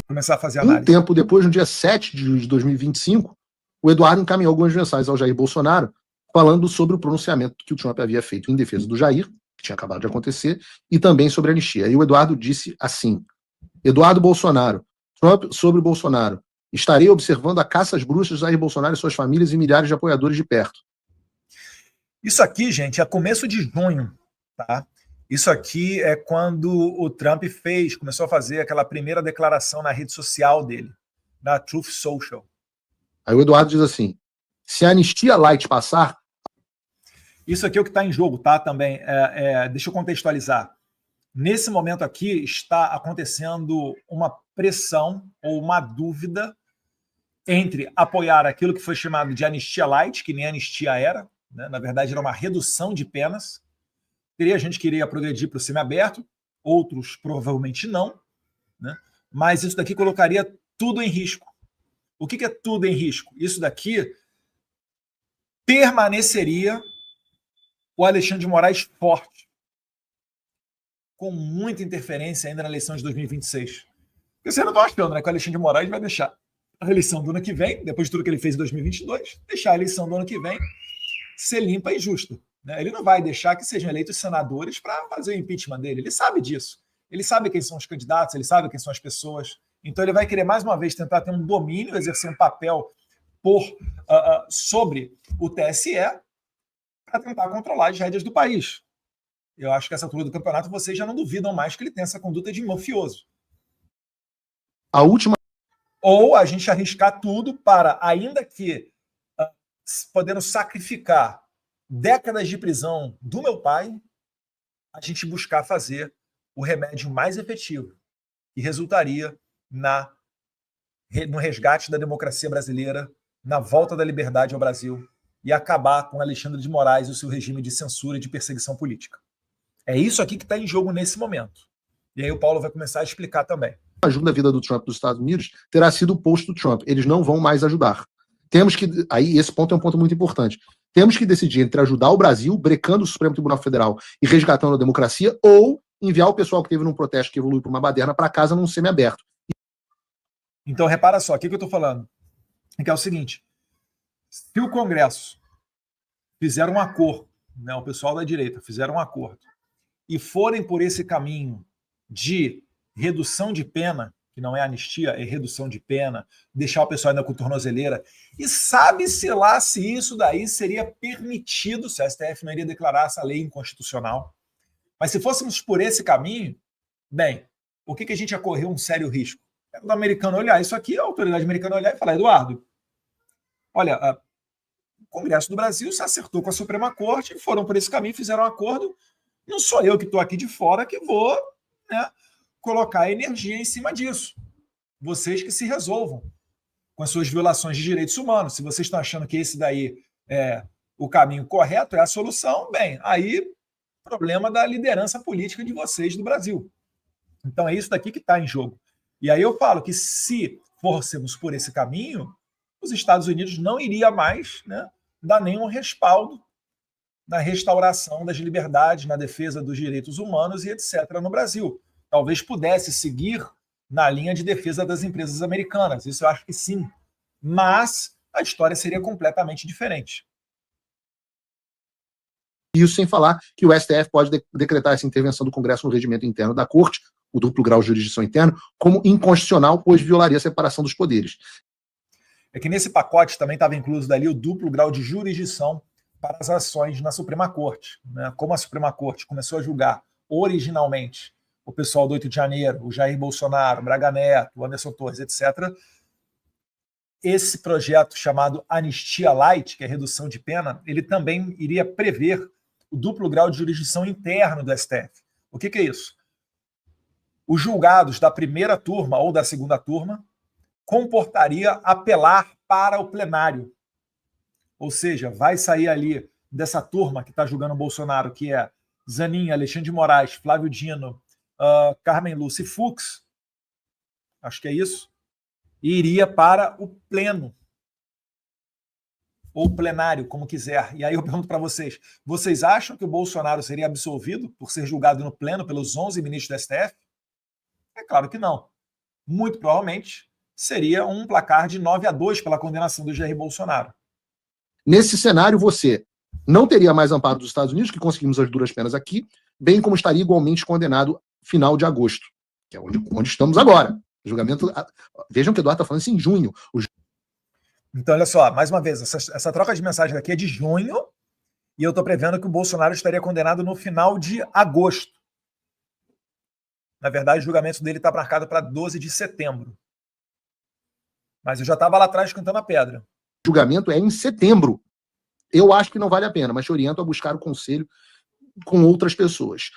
começar a fazer análise. Um tempo depois, no dia 7 de 2025, o Eduardo encaminhou algumas mensagens ao Jair Bolsonaro falando sobre o pronunciamento que o Trump havia feito em defesa do Jair, que tinha acabado de acontecer, e também sobre a anistia. E o Eduardo disse assim: Eduardo Bolsonaro, Trump sobre Bolsonaro, estarei observando a caça às bruxas de Jair Bolsonaro e suas famílias e milhares de apoiadores de perto. Isso aqui, gente, é começo de junho, tá? Isso aqui é quando o Trump começou a fazer aquela primeira declaração na rede social dele, na Truth Social. Aí o Eduardo diz assim: se a anistia light passar... Isso aqui é o que está em jogo, tá? Também. Deixa eu contextualizar. Nesse momento aqui está acontecendo uma pressão ou uma dúvida entre apoiar aquilo que foi chamado de anistia light, que nem anistia era, né? Na verdade era uma redução de penas. Teria gente que iria progredir para o semiaberto, outros provavelmente não, né? Mas isso daqui colocaria tudo em risco. O que é tudo em risco? Isso daqui permaneceria o Alexandre de Moraes forte, com muita interferência ainda na eleição de 2026. Porque você não está achando, né, que o Alexandre de Moraes vai deixar a eleição do ano que vem, depois de tudo que ele fez em 2022, deixar a eleição do ano que vem ser limpa e justa. Né? Ele não vai deixar que sejam eleitos senadores para fazer o impeachment dele. Ele sabe disso. Ele sabe quem são os candidatos, ele sabe quem são as pessoas. Então ele vai querer, mais uma vez, tentar ter um domínio, exercer um papel sobre o TSE para tentar controlar as rédeas do país. Eu acho que essa altura do campeonato vocês já não duvidam mais que ele tem essa conduta de mafioso. A última... Ou a gente arriscar tudo para, ainda que podendo sacrificar décadas de prisão do meu pai, a gente buscar fazer o remédio mais efetivo, que resultaria no resgate da democracia brasileira, na volta da liberdade ao Brasil e acabar com Alexandre de Moraes e o seu regime de censura e de perseguição política. É isso aqui que está em jogo nesse momento. E aí o Paulo vai começar a explicar também. A ajuda da vida do Trump dos Estados Unidos terá sido o posto do Trump. Eles não vão mais ajudar. Temos que... Aí esse ponto é um ponto muito importante. Temos que decidir entre ajudar o Brasil, brecando o Supremo Tribunal Federal e resgatando a democracia, ou enviar o pessoal que teve num protesto que evoluiu para uma baderna para casa num semiaberto. Então, repara só, o que eu estou falando? É que é o seguinte, se o Congresso fizer um acordo, né, o pessoal da direita fizeram um acordo, e forem por esse caminho de redução de pena, que não é anistia, é redução de pena, deixar o pessoal ainda com tornozeleira, e sabe-se lá se isso daí seria permitido, se a STF não iria declarar essa lei inconstitucional. Mas se fôssemos por esse caminho, bem, por que a gente ia correr um sério risco? É o americano olhar isso aqui, a autoridade americana olhar e falar, Eduardo, olha, o Congresso do Brasil se acertou com a Suprema Corte, foram por esse caminho, fizeram um acordo, não sou eu que estou aqui de fora que vou, né, colocar energia em cima disso. Vocês que se resolvam com as suas violações de direitos humanos. Se vocês estão achando que esse daí é o caminho correto, é a solução, bem, aí problema da liderança política de vocês do Brasil. Então é isso daqui que está em jogo. E aí eu falo que se fôssemos por esse caminho, os Estados Unidos não iria mais, né, dar nenhum respaldo na restauração das liberdades, na defesa dos direitos humanos e etc. no Brasil. Talvez pudesse seguir na linha de defesa das empresas americanas. Isso eu acho que sim. Mas a história seria completamente diferente. Isso sem falar que o STF pode decretar essa intervenção do Congresso no regimento interno da Corte, o duplo grau de jurisdição interno, como inconstitucional, pois violaria a separação dos poderes. É que nesse pacote também estava incluso dali o duplo grau de jurisdição para as ações na Suprema Corte. Né? Como a Suprema Corte começou a julgar originalmente o pessoal do 8 de janeiro, o Jair Bolsonaro, o Braga Neto, o Anderson Torres, etc., esse projeto chamado Anistia Light, que é redução de pena, ele também iria prever o duplo grau de jurisdição interno do STF. O que é isso? Os julgados da primeira turma ou da segunda turma comportaria apelar para o plenário. Ou seja, vai sair ali dessa turma que está julgando o Bolsonaro, que é Zanin, Alexandre de Moraes, Flávio Dino, Carmen Lúcia e Fux, acho que é isso, e iria para o pleno, ou plenário, como quiser. E aí eu pergunto para vocês, vocês acham que o Bolsonaro seria absolvido por ser julgado no pleno pelos 11 ministros do STF? É claro que não. muito provavelmente seria um placar de 9-2 pela condenação do Jair Bolsonaro. Nesse cenário, você não teria mais amparo dos Estados Unidos, que conseguimos as duras penas aqui, bem como estaria igualmente condenado final de agosto, que é onde estamos agora. O julgamento. Vejam que o Eduardo está falando isso em junho. Então, olha só, mais uma vez, essa troca de mensagem aqui é de junho, e eu estou prevendo que o Bolsonaro estaria condenado no final de agosto. Na verdade, o julgamento dele está marcado para 12 de setembro. Mas eu já estava lá atrás cantando a pedra. O julgamento é em setembro. Eu acho que não vale a pena, mas te oriento a buscar o conselho com outras pessoas.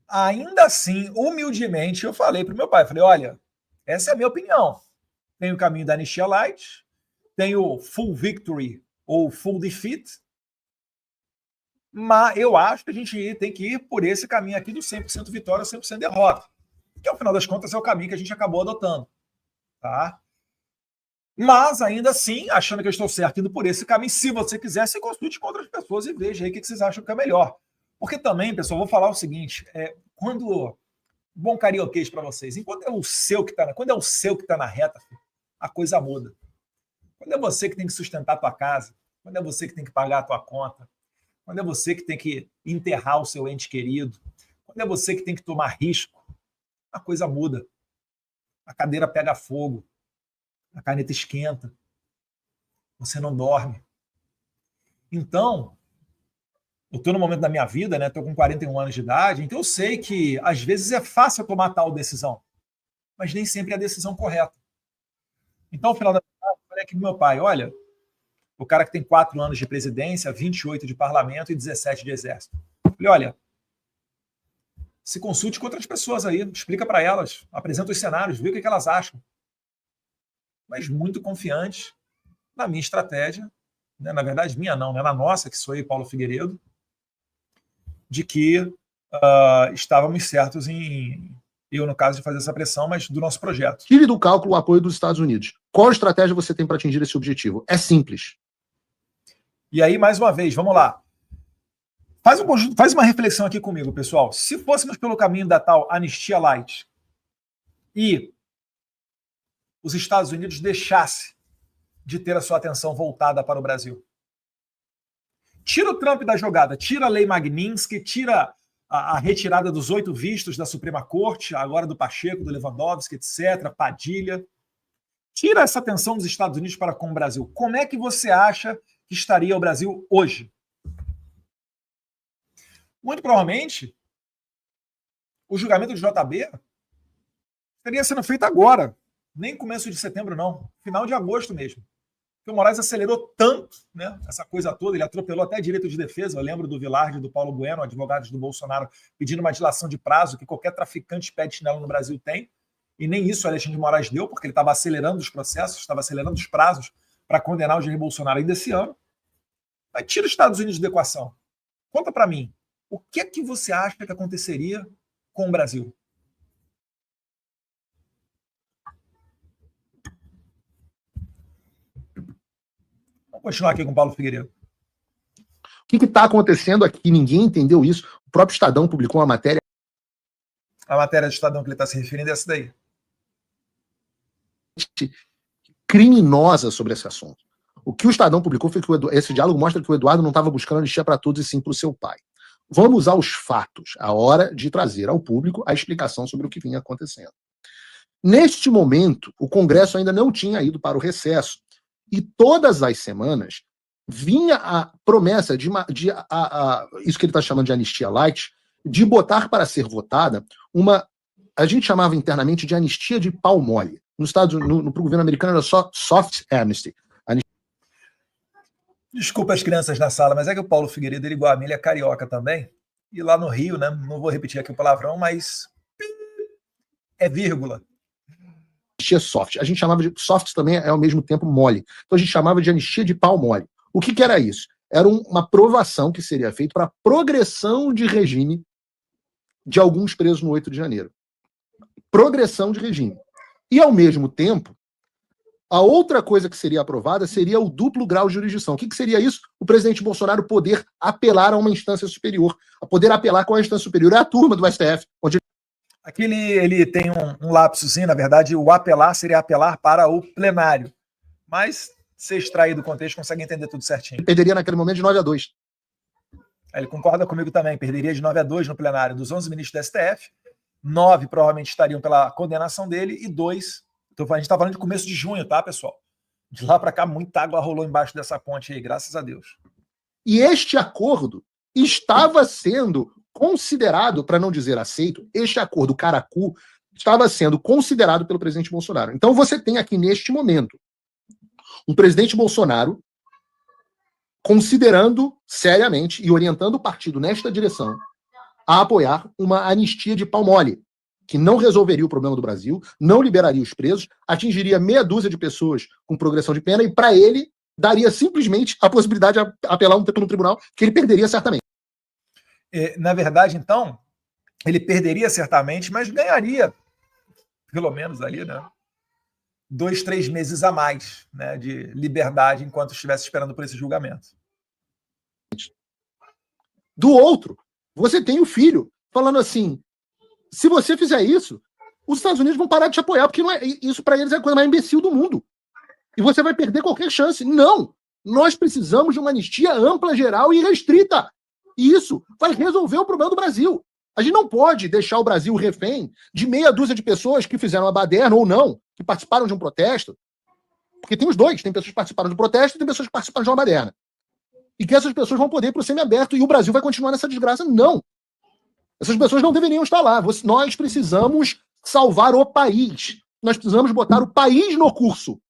Ainda assim, humildemente, eu falei para o meu pai, falei, olha, essa é a minha opinião. Tem o caminho da anistia light, tem o full victory ou full defeat, mas eu acho que a gente tem que ir por esse caminho aqui do 100% vitória, 100% derrota, que ao final das contas é o caminho que a gente acabou adotando. Tá? Mas, ainda assim, achando que eu estou certo indo por esse caminho, se você quiser, se consulte com outras pessoas e veja aí o que vocês acham que é melhor. Porque também, pessoal, vou falar o seguinte, quando... Bom carioquês para vocês, enquanto é o seu que está quando é o seu que está na reta, a coisa muda. Quando é você que tem que sustentar a tua casa, quando é você que tem que pagar a tua conta, quando é você que tem que enterrar o seu ente querido, quando é você que tem que tomar risco, a coisa muda. A cadeira pega fogo, a caneta esquenta, você não dorme. Então, eu estou no momento da minha vida, né? Estou com 41 anos de idade, então eu sei que às vezes é fácil tomar tal decisão, mas nem sempre é a decisão correta. Então, no final da tarde, eu falei aqui pro meu pai, olha, o cara que tem 4 anos de presidência, 28 de parlamento e 17 de exército. Eu falei, olha, se consulte com outras pessoas aí, explica para elas, apresenta os cenários, vê o que elas acham. Mas muito confiante na minha estratégia, né? Na verdade, minha não, né? Na nossa, que sou eu e Paulo Figueiredo, de que estávamos certos em, eu no caso de fazer essa pressão, mas do nosso projeto. Tire do cálculo o apoio dos Estados Unidos. Qual estratégia você tem para atingir esse objetivo? É simples. E aí, mais uma vez, vamos lá. Faz uma reflexão aqui comigo, pessoal. Se fôssemos pelo caminho da tal anistia light e os Estados Unidos deixassem de ter a sua atenção voltada para o Brasil, tira o Trump da jogada, tira a lei Magnitsky, tira a retirada dos 8 vistos da Suprema Corte, agora do Pacheco, do Lewandowski, etc., Padilha. Tira essa atenção dos Estados Unidos para com o Brasil. Como é que você acha que estaria o Brasil hoje? Muito provavelmente, o julgamento do JB estaria sendo feito agora. Nem começo de setembro, não. Final de agosto mesmo. Porque o Moraes acelerou tanto, né, essa coisa toda, ele atropelou até direito de defesa. Eu lembro do Vilardi e do Paulo Bueno, advogados do Bolsonaro, pedindo uma dilação de prazo que qualquer traficante pede chinelo no Brasil tem. E nem isso o Alexandre de Moraes deu, porque ele estava acelerando os processos, estava acelerando os prazos para condenar o Jair Bolsonaro ainda esse ano. Mas tira os Estados Unidos da equação. Conta para mim, o que é que você acha que aconteceria com o Brasil? Vamos continuar aqui com o Paulo Figueiredo. O que está acontecendo aqui? Ninguém entendeu isso. O próprio Estadão publicou uma matéria. A matéria do Estadão que ele está se referindo é essa daí. Criminosa sobre esse assunto. O que o Estadão publicou foi que esse diálogo mostra que o Eduardo não estava buscando anistia para todos e sim para o seu pai. Vamos usar os fatos, a hora de trazer ao público a explicação sobre o que vinha acontecendo. Neste momento, o Congresso ainda não tinha ido para o recesso e todas as semanas vinha a promessa de isso que ele está chamando de anistia light, de botar para ser votada a gente chamava internamente de anistia de pau mole. No governo americano era só soft amnesty. Desculpa as crianças na sala, mas é que o Paulo Figueiredo, ele igual a mim, ele é carioca também. E lá no Rio, né, não vou repetir aqui o palavrão, mas é vírgula. Anistia soft. A gente chamava de soft também é ao mesmo tempo mole. Então a gente chamava de anistia de pau mole. O que era isso? Era uma provação que seria feita para progressão de regime de alguns presos no 8 de janeiro. Progressão de regime. E, ao mesmo tempo, a outra coisa que seria aprovada seria o duplo grau de jurisdição. O que seria isso? O presidente Bolsonaro poder apelar a uma instância superior. A poder apelar com a instância superior é a turma do STF. Aqui ele tem um lapsozinho, na verdade, o apelar seria apelar para o plenário. Mas, se extrair do contexto, consegue entender tudo certinho. Ele perderia naquele momento de 9-2. Ele concorda comigo também, perderia de 9-2 no plenário dos 11 ministros do STF, 9 provavelmente estariam pela condenação dele e 2, então a gente está falando de começo de junho, tá, pessoal? De lá para cá, muita água rolou embaixo dessa ponte aí, graças a Deus. E este acordo estava sendo considerado, para não dizer aceito, este acordo caracu estava sendo considerado pelo presidente Bolsonaro. Então você tem aqui neste momento um presidente Bolsonaro considerando seriamente e orientando o partido nesta direção a apoiar uma anistia de pau mole, que não resolveria o problema do Brasil, não liberaria os presos, atingiria meia dúzia de pessoas com progressão de pena e, para ele, daria simplesmente a possibilidade de apelar um tempo no tribunal, que ele perderia certamente. Na verdade, então, ele perderia certamente, mas ganharia, pelo menos ali, né? 2, 3 meses a mais, né, de liberdade enquanto estivesse esperando por esse julgamento. Do outro, você tem o filho falando assim: se você fizer isso, os Estados Unidos vão parar de te apoiar, porque não é, isso para eles é a coisa mais imbecil do mundo. E você vai perder qualquer chance. Não! Nós precisamos de uma anistia ampla, geral e restrita. E isso vai resolver o problema do Brasil. A gente não pode deixar o Brasil refém de meia dúzia de pessoas que fizeram a baderna ou não, que participaram de um protesto. Porque tem os dois, tem pessoas que participaram do protesto e tem pessoas que participaram de uma baderna. E que essas pessoas vão poder ir para o semiaberto e o Brasil vai continuar nessa desgraça. Não. Essas pessoas não deveriam estar lá. Nós precisamos salvar o país. Nós precisamos botar o país no curso.